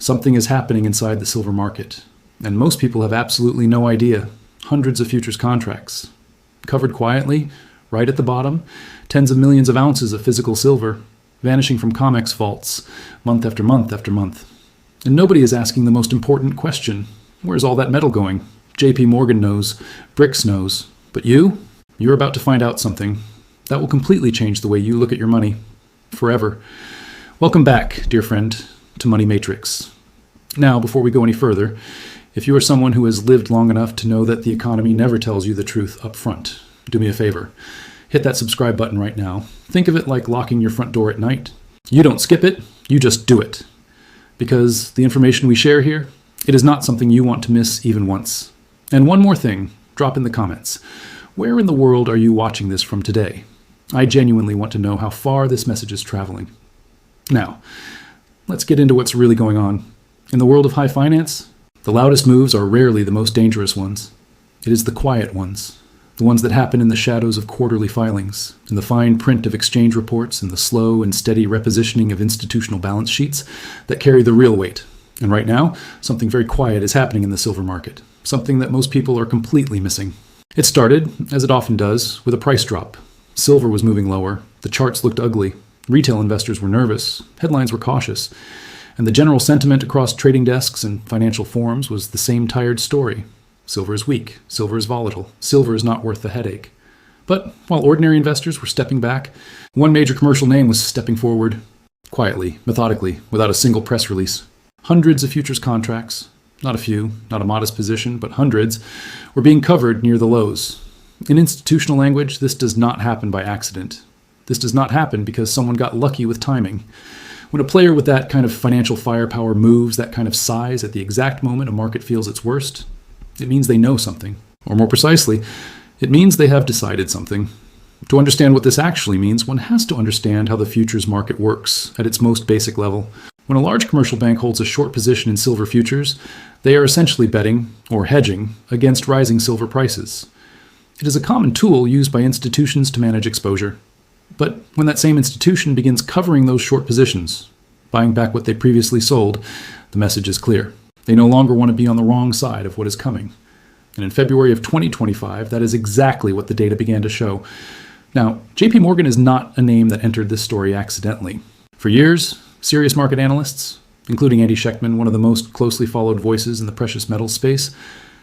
Something is happening inside the silver market, and most people have absolutely no idea. Hundreds of futures contracts. Covered quietly, right at the bottom, tens of millions of ounces of physical silver, vanishing from COMEX vaults, month after month after month. And nobody is asking the most important question. Where's all that metal going? JP Morgan knows, BRICS knows. But you're about to find out something that will completely change the way you look at your money. Forever. Welcome back, dear friend, to Money Matrix. Now, before we go any further, if you are someone who has lived long enough to know that the economy never tells you the truth up front, do me a favor. Hit that subscribe button right now. Think of it like locking your front door at night. You don't skip it, you just do it. Because the information we share here, it is not something you want to miss even once. And one more thing, drop in the comments. Where in the world are you watching this from today? I genuinely want to know how far this message is traveling. Now, let's get into what's really going on. In the world of high finance, the loudest moves are rarely the most dangerous ones. It is the quiet ones, the ones that happen in the shadows of quarterly filings, in the fine print of exchange reports, and the slow and steady repositioning of institutional balance sheets that carry the real weight. And right now, something very quiet is happening in the silver market, something that most people are completely missing. It started, as it often does, with a price drop. Silver was moving lower, the charts looked ugly, retail investors were nervous, headlines were cautious, and the general sentiment across trading desks and financial forums was the same tired story. Silver is weak, silver is volatile, silver is not worth the headache. But while ordinary investors were stepping back, one major commercial name was stepping forward, quietly, methodically, without a single press release. Hundreds of futures contracts, not a few, not a modest position, but hundreds, were being covered near the lows. In institutional language, this does not happen by accident. This does not happen because someone got lucky with timing. When a player with that kind of financial firepower moves that kind of size at the exact moment a market feels its worst, it means they know something. Or more precisely, it means they have decided something. To understand what this actually means, one has to understand how the futures market works at its most basic level. When a large commercial bank holds a short position in silver futures, they are essentially betting, or hedging, against rising silver prices. It is a common tool used by institutions to manage exposure. But when that same institution begins covering those short positions, buying back what they previously sold, the message is clear. They no longer want to be on the wrong side of what is coming. And in February of 2025, that is exactly what the data began to show. Now, JP Morgan is not a name that entered this story accidentally. For years, serious market analysts, including Andy Schectman, one of the most closely followed voices in the precious metals space,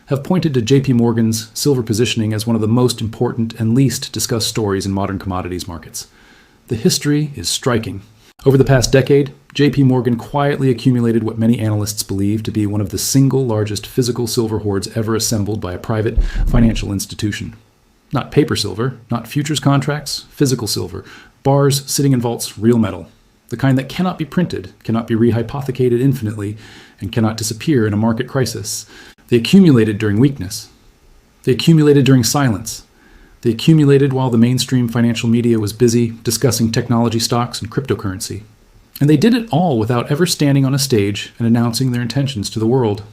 have pointed to JP Morgan's silver positioning as one of the most important and least discussed stories in modern commodities markets. The history is striking. Over the past decade, JP Morgan quietly accumulated what many analysts believe to be one of the single largest physical silver hoards ever assembled by a private financial institution. Not paper silver, not futures contracts, physical silver, bars sitting in vaults, real metal. The kind that cannot be printed, cannot be rehypothecated infinitely, and cannot disappear in a market crisis. They accumulated during weakness. They accumulated during silence. They accumulated while the mainstream financial media was busy discussing technology stocks and cryptocurrency. And they did it all without ever standing on a stage and announcing their intentions to the world.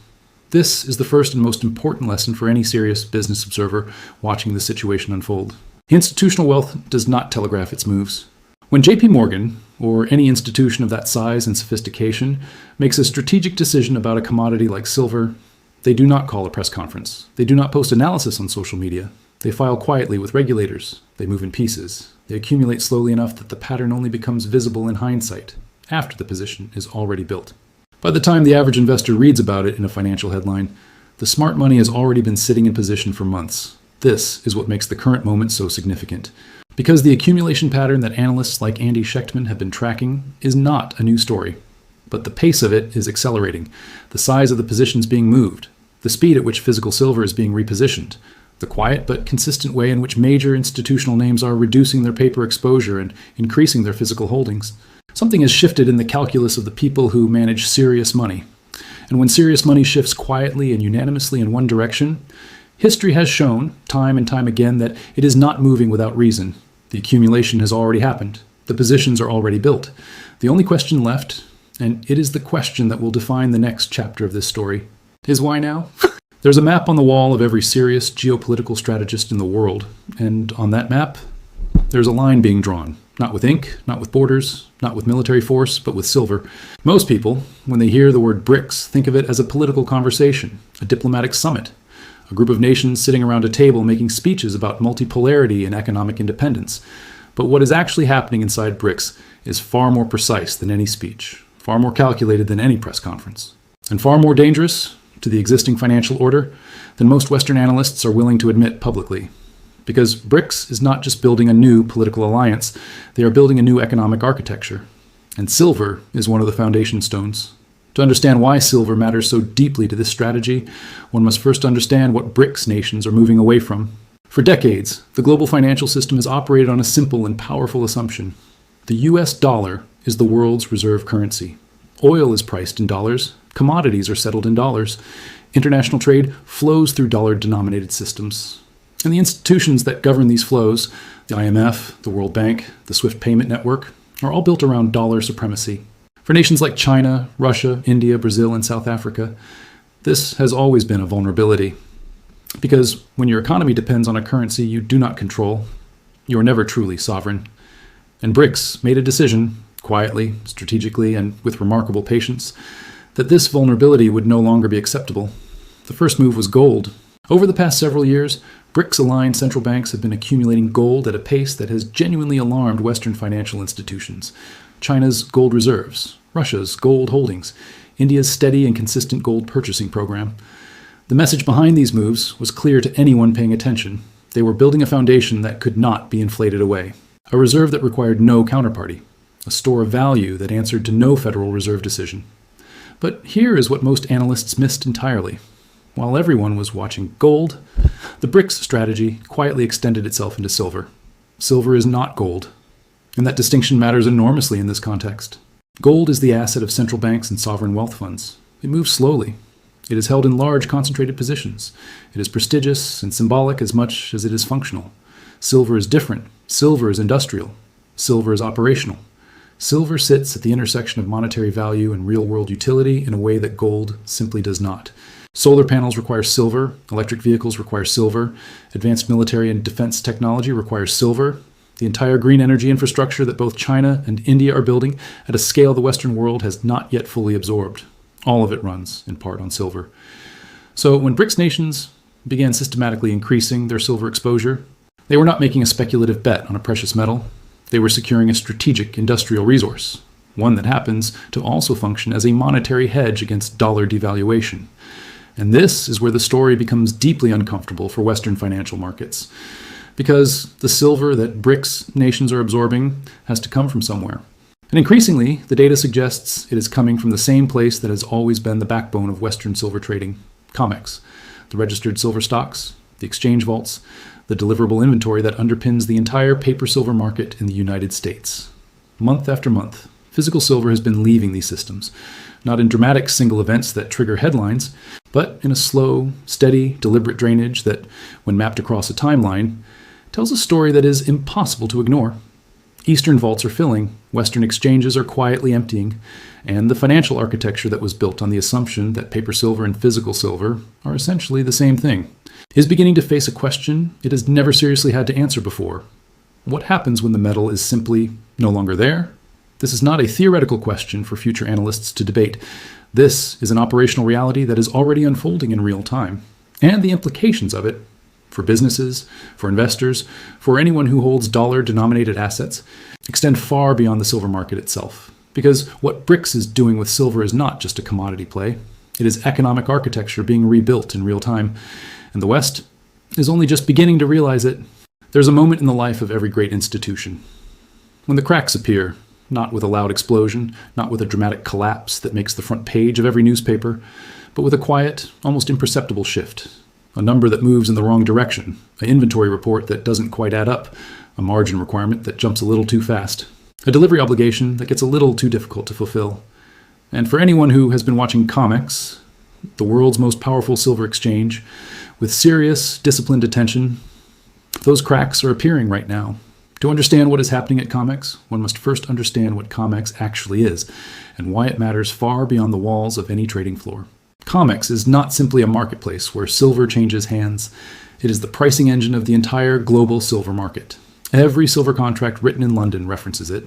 This is the first and most important lesson for any serious business observer watching the situation unfold. Institutional wealth does not telegraph its moves. When JP Morgan, or any institution of that size and sophistication, makes a strategic decision about a commodity like silver, they do not call a press conference. They do not post analysis on social media. They file quietly with regulators. They move in pieces. They accumulate slowly enough that the pattern only becomes visible in hindsight, after the position is already built. By the time the average investor reads about it in a financial headline, the smart money has already been sitting in position for months. This is what makes the current moment so significant. Because the accumulation pattern that analysts like Andy Schectman have been tracking is not a new story. But the pace of it is accelerating, the size of the positions being moved, the speed at which physical silver is being repositioned, the quiet but consistent way in which major institutional names are reducing their paper exposure and increasing their physical holdings. Something has shifted in the calculus of the people who manage serious money. And when serious money shifts quietly and unanimously in one direction, history has shown, time and time again, that it is not moving without reason. The accumulation has already happened. The positions are already built. The only question left, and it is the question that will define the next chapter of this story, is why now? There's a map on the wall of every serious geopolitical strategist in the world, and on that map, there's a line being drawn, Not with ink, not with borders, not with military force, but with silver. Most people, when they hear the word BRICS, think of it as a political conversation, a diplomatic summit, a group of nations sitting around a table making speeches about multipolarity and economic independence. But what is actually happening inside BRICS is far more precise than any speech, far more calculated than any press conference, and far more dangerous to the existing financial order than most Western analysts are willing to admit publicly. Because BRICS is not just building a new political alliance, they are building a new economic architecture. And silver is one of the foundation stones. To understand why silver matters so deeply to this strategy, one must first understand what BRICS nations are moving away from. For decades, the global financial system has operated on a simple and powerful assumption. The US dollar is the world's reserve currency. Oil is priced in dollars, commodities are settled in dollars, international trade flows through dollar-denominated systems. And the institutions that govern these flows, the IMF, the World Bank, the SWIFT payment network, are all built around dollar supremacy. For nations like China, Russia, India, Brazil, and South Africa, this has always been a vulnerability. Because when your economy depends on a currency you do not control, you are never truly sovereign. And BRICS made a decision, quietly, strategically, and with remarkable patience, that this vulnerability would no longer be acceptable. The first move was gold. Over the past several years, BRICS-aligned central banks have been accumulating gold at a pace that has genuinely alarmed Western financial institutions. China's gold reserves, Russia's gold holdings, India's steady and consistent gold purchasing program. The message behind these moves was clear to anyone paying attention. They were building a foundation that could not be inflated away, a reserve that required no counterparty, a store of value that answered to no Federal Reserve decision. But here is what most analysts missed entirely. While everyone was watching gold, the BRICS strategy quietly extended itself into silver. Silver is not gold, and that distinction matters enormously in this context. Gold is the asset of central banks and sovereign wealth funds. It moves slowly. It is held in large, concentrated positions. It is prestigious and symbolic as much as it is functional. Silver is different. Silver is industrial. Silver is operational. Silver sits at the intersection of monetary value and real-world utility in a way that gold simply does not. Solar panels require silver, electric vehicles require silver, advanced military and defense technology requires silver. The entire green energy infrastructure that both China and India are building at a scale the Western world has not yet fully absorbed. All of it runs, in part, on silver. So when BRICS nations began systematically increasing their silver exposure, they were not making a speculative bet on a precious metal. They were securing a strategic industrial resource, one that happens to also function as a monetary hedge against dollar devaluation. And this is where the story becomes deeply uncomfortable for Western financial markets, because the silver that BRICS nations are absorbing has to come from somewhere. And increasingly, the data suggests it is coming from the same place that has always been the backbone of Western silver trading, COMEX, the registered silver stocks, the exchange vaults, the deliverable inventory that underpins the entire paper silver market in the United States. Month after month, physical silver has been leaving these systems, not in dramatic single events that trigger headlines, but in a slow, steady, deliberate drainage that, when mapped across a timeline, tells a story that is impossible to ignore. Eastern vaults are filling, Western exchanges are quietly emptying, and the financial architecture that was built on the assumption that paper silver and physical silver are essentially the same thing is beginning to face a question it has never seriously had to answer before. What happens when the metal is simply no longer there? This is not a theoretical question for future analysts to debate. This is an operational reality that is already unfolding in real time, and the implications of it for businesses, for investors, for anyone who holds dollar-denominated assets, extend far beyond the silver market itself. Because what BRICS is doing with silver is not just a commodity play. It is economic architecture being rebuilt in real time, and the West is only just beginning to realize it. There's a moment in the life of every great institution when the cracks appear, not with a loud explosion, not with a dramatic collapse that makes the front page of every newspaper, but with a quiet, almost imperceptible shift. A number that moves in the wrong direction, an inventory report that doesn't quite add up, a margin requirement that jumps a little too fast, a delivery obligation that gets a little too difficult to fulfill. And for anyone who has been watching COMEX, the world's most powerful silver exchange, with serious, disciplined attention, those cracks are appearing right now. To understand what is happening at COMEX, one must first understand what COMEX actually is, and why it matters far beyond the walls of any trading floor. COMEX is not simply a marketplace where silver changes hands. It is the pricing engine of the entire global silver market. Every silver contract written in London references it.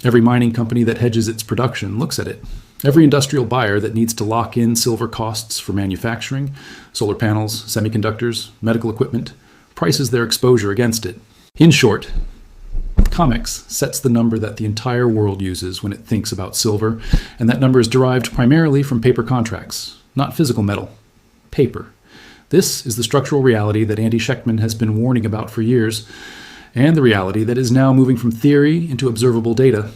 Every mining company that hedges its production looks at it. Every industrial buyer that needs to lock in silver costs for manufacturing, solar panels, semiconductors, medical equipment, prices their exposure against it. In short, COMEX sets the number that the entire world uses when it thinks about silver, and that number is derived primarily from paper contracts, not physical metal. Paper. This is the structural reality that Andy Schectman has been warning about for years, and the reality that is now moving from theory into observable data.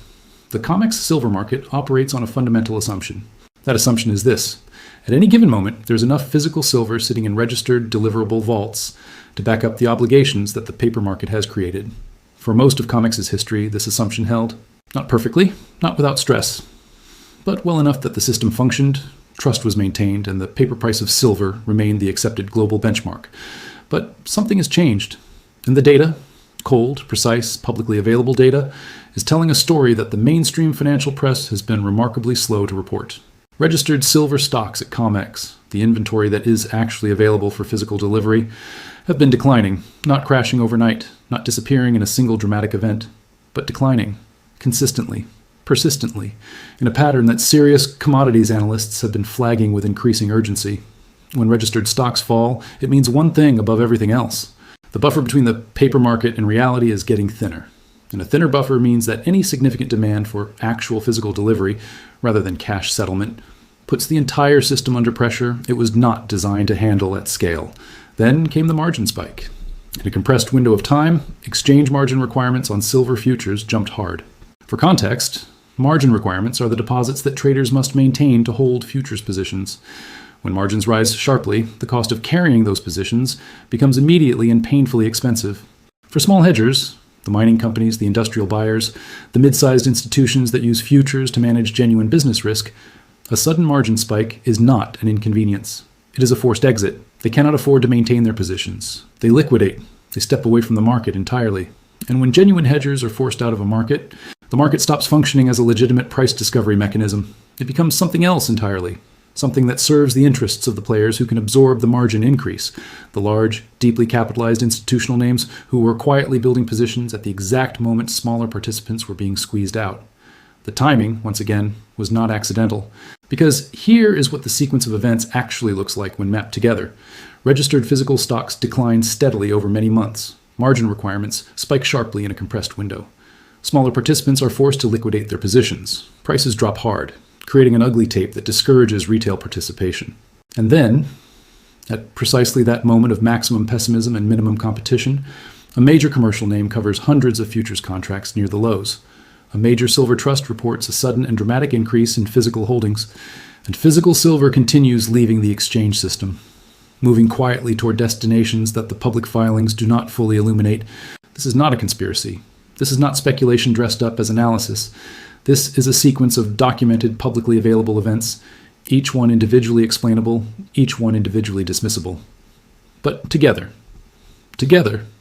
The COMEX silver market operates on a fundamental assumption. That assumption is this: at any given moment, there's enough physical silver sitting in registered deliverable vaults to back up the obligations that the paper market has created. For most of COMEX's history, this assumption held. Not perfectly, not without stress, but well enough that the system functioned, trust was maintained, and the paper price of silver remained the accepted global benchmark. But something has changed, and the data, cold, precise, publicly available data, is telling a story that the mainstream financial press has been remarkably slow to report. Registered silver stocks at COMEX, the inventory that is actually available for physical delivery, have been declining, not crashing overnight, not disappearing in a single dramatic event, but declining, consistently, persistently, in a pattern that serious commodities analysts have been flagging with increasing urgency. When registered stocks fall, it means one thing above everything else. The buffer between the paper market and reality is getting thinner. And a thinner buffer means that any significant demand for actual physical delivery, rather than cash settlement, puts the entire system under pressure it was not designed to handle at scale. Then came the margin spike. In a compressed window of time, exchange margin requirements on silver futures jumped hard. For context, margin requirements are the deposits that traders must maintain to hold futures positions. When margins rise sharply, the cost of carrying those positions becomes immediately and painfully expensive. For small hedgers, the mining companies, the industrial buyers, the mid-sized institutions that use futures to manage genuine business risk, a sudden margin spike is not an inconvenience. It is a forced exit. They cannot afford to maintain their positions. They liquidate. They step away from the market entirely. And when genuine hedgers are forced out of a market, the market stops functioning as a legitimate price discovery mechanism. It becomes something else entirely. Something that serves the interests of the players who can absorb the margin increase, the large, deeply capitalized institutional names who were quietly building positions at the exact moment smaller participants were being squeezed out. The timing, once again, was not accidental, because here is what the sequence of events actually looks like when mapped together. Registered physical stocks decline steadily over many months. Margin requirements spike sharply in a compressed window. Smaller participants are forced to liquidate their positions. Prices drop hard, creating an ugly tape that discourages retail participation. And then, at precisely that moment of maximum pessimism and minimum competition, a major commercial name covers hundreds of futures contracts near the lows. A major silver trust reports a sudden and dramatic increase in physical holdings, and physical silver continues leaving the exchange system, moving quietly toward destinations that the public filings do not fully illuminate. This is not a conspiracy. This is not speculation dressed up as analysis. This is a sequence of documented, publicly available events, each one individually explainable, each one individually dismissible. But together,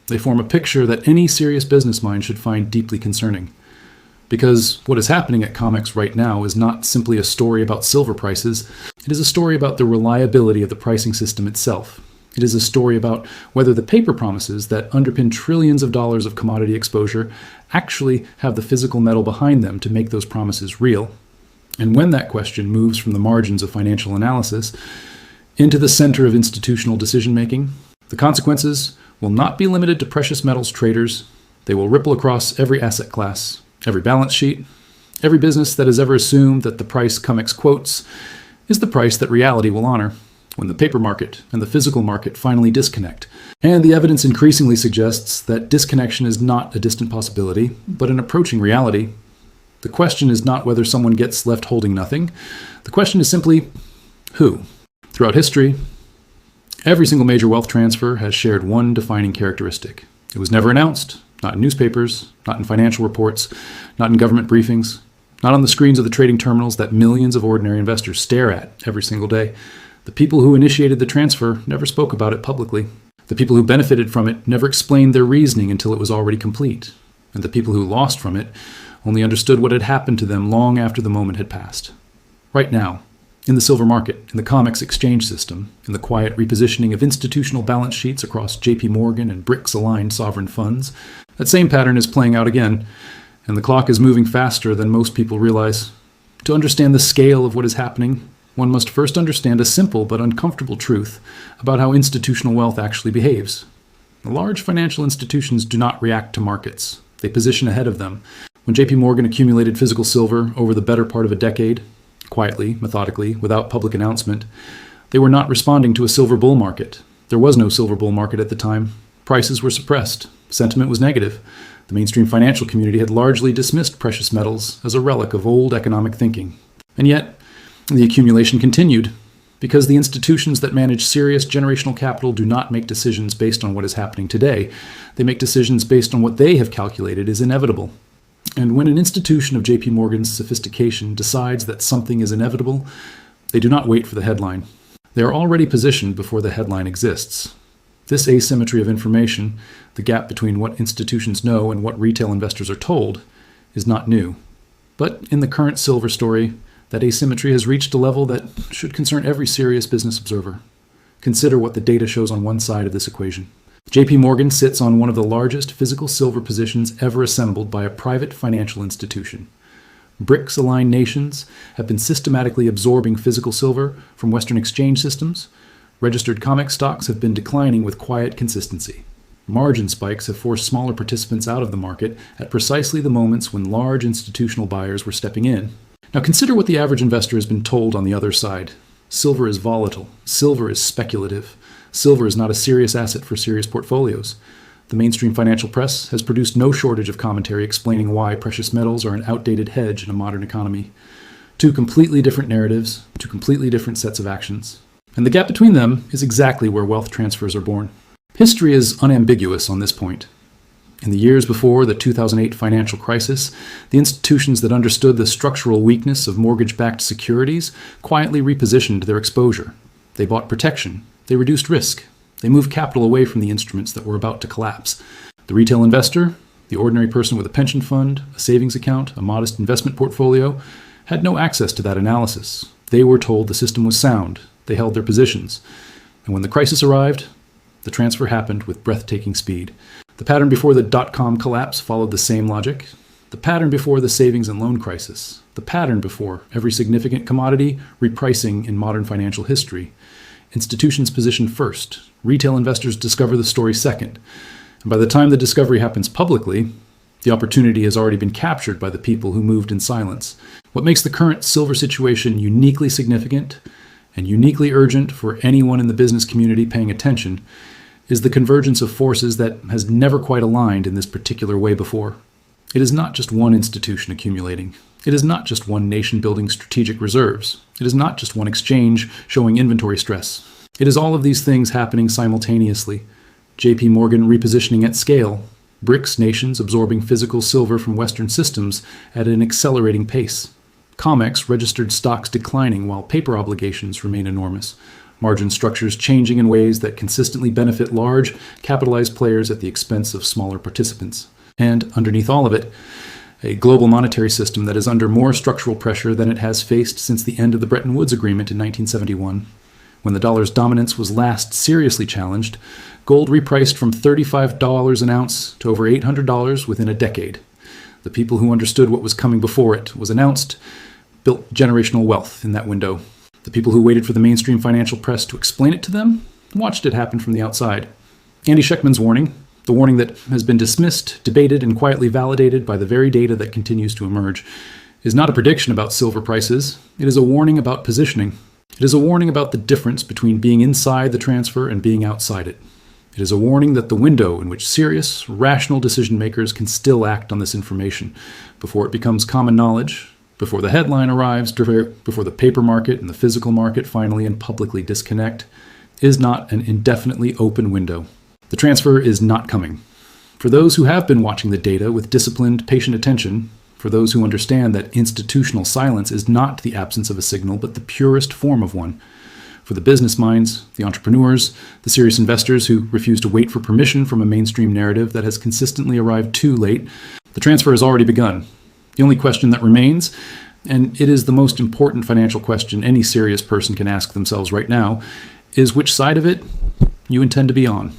they form a picture that any serious business mind should find deeply concerning. Because what is happening at COMEX right now is not simply a story about silver prices, it is a story about the reliability of the pricing system itself. It is a story about whether the paper promises that underpin trillions of dollars of commodity exposure actually have the physical metal behind them to make those promises real. And when that question moves from the margins of financial analysis into the center of institutional decision-making, the consequences will not be limited to precious metals traders. They will ripple across every asset class, every balance sheet, every business that has ever assumed that the price COMEX quotes is the price that reality will honor. When the paper market and the physical market finally disconnect. And the evidence increasingly suggests that disconnection is not a distant possibility, but an approaching reality. The question is not whether someone gets left holding nothing. The question is simply, who? Throughout history, every single major wealth transfer has shared one defining characteristic. It was never announced, not in newspapers, not in financial reports, not in government briefings, not on the screens of the trading terminals that millions of ordinary investors stare at every single day. The people who initiated the transfer never spoke about it publicly. The people who benefited from it never explained their reasoning until it was already complete. And the people who lost from it only understood what had happened to them long after the moment had passed. Right now, In the silver market, in the COMEX exchange system, in the quiet repositioning of institutional balance sheets across JP Morgan and BRICS-aligned sovereign funds, that same pattern is playing out again, and the clock is moving faster than most people realize. To understand the scale of what is happening, one must first understand a simple but uncomfortable truth about how institutional wealth actually behaves. The large financial institutions do not react to markets. They position ahead of them. When JP Morgan accumulated physical silver over the better part of a decade, quietly, methodically, without public announcement, they were not responding to a silver bull market. There was no silver bull market at the time. Prices were suppressed. Sentiment was negative. The mainstream financial community had largely dismissed precious metals as a relic of old economic thinking. And yet, the accumulation continued, because the institutions that manage serious generational capital do not make decisions based on what is happening today. They make decisions based on what they have calculated is inevitable. And when an institution of JP Morgan's sophistication decides that something is inevitable, they do not wait for the headline. They are already positioned before the headline exists. This asymmetry of information, the gap between what institutions know and what retail investors are told, is not new. But in the current silver story, that asymmetry has reached a level that should concern every serious business observer. Consider what the data shows on one side of this equation. JP Morgan sits on one of the largest physical silver positions ever assembled by a private financial institution. BRICS-aligned nations have been systematically absorbing physical silver from Western exchange systems. Registered COMEX stocks have been declining with quiet consistency. Margin spikes have forced smaller participants out of the market at precisely the moments when large institutional buyers were stepping in. Now consider what the average investor has been told on the other side. Silver is volatile. Silver is speculative. Silver is not a serious asset for serious portfolios. The mainstream financial press has produced no shortage of commentary explaining why precious metals are an outdated hedge in a modern economy. Two completely different narratives, two completely different sets of actions. And the gap between them is exactly where wealth transfers are born. History is unambiguous on this point. In the years before the 2008 financial crisis, the institutions that understood the structural weakness of mortgage-backed securities quietly repositioned their exposure. They bought protection. They reduced risk. They moved capital away from the instruments that were about to collapse. The retail investor, the ordinary person with a pension fund, a savings account, a modest investment portfolio, had no access to that analysis. They were told the system was sound. They held their positions. And when the crisis arrived, the transfer happened with breathtaking speed. The pattern before the dot-com collapse followed the same logic. The pattern before the savings and loan crisis. The pattern before every significant commodity repricing in modern financial history. Institutions position first. Retail investors discover the story second. And by the time the discovery happens publicly, the opportunity has already been captured by the people who moved in silence. What makes the current silver situation uniquely significant and uniquely urgent for anyone in the business community paying attention is the convergence of forces that has never quite aligned in this particular way before. It is not just one institution accumulating. It is not just one nation building strategic reserves. It is not just one exchange showing inventory stress. It is all of these things happening simultaneously. JP Morgan repositioning at scale, BRICS nations absorbing physical silver from Western systems at an accelerating pace, COMEX registered stocks declining while paper obligations remain enormous, margin structures changing in ways that consistently benefit large, capitalized players at the expense of smaller participants. And underneath all of it, a global monetary system that is under more structural pressure than it has faced since the end of the Bretton Woods Agreement in 1971. When the dollar's dominance was last seriously challenged, gold repriced from $35 an ounce to over $800 within a decade. The people who understood what was coming before it was announced built generational wealth in that window. The people who waited for the mainstream financial press to explain it to them watched it happen from the outside. Andy Schectman's warning, the warning that has been dismissed, debated, and quietly validated by the very data that continues to emerge, is not a prediction about silver prices. It is a warning about positioning. It is a warning about the difference between being inside the transfer and being outside it. It is a warning that the window in which serious, rational decision makers can still act on this information before it becomes common knowledge, before the headline arrives, before the paper market and the physical market finally and publicly disconnect, is not an indefinitely open window. The transfer is not coming. For those who have been watching the data with disciplined, patient attention, for those who understand that institutional silence is not the absence of a signal, but the purest form of one. For the business minds, the entrepreneurs, the serious investors who refuse to wait for permission from a mainstream narrative that has consistently arrived too late, the transfer has already begun. The only question that remains and it is the most important financial question any serious person can ask themselves right now, is which side of it you intend to be on.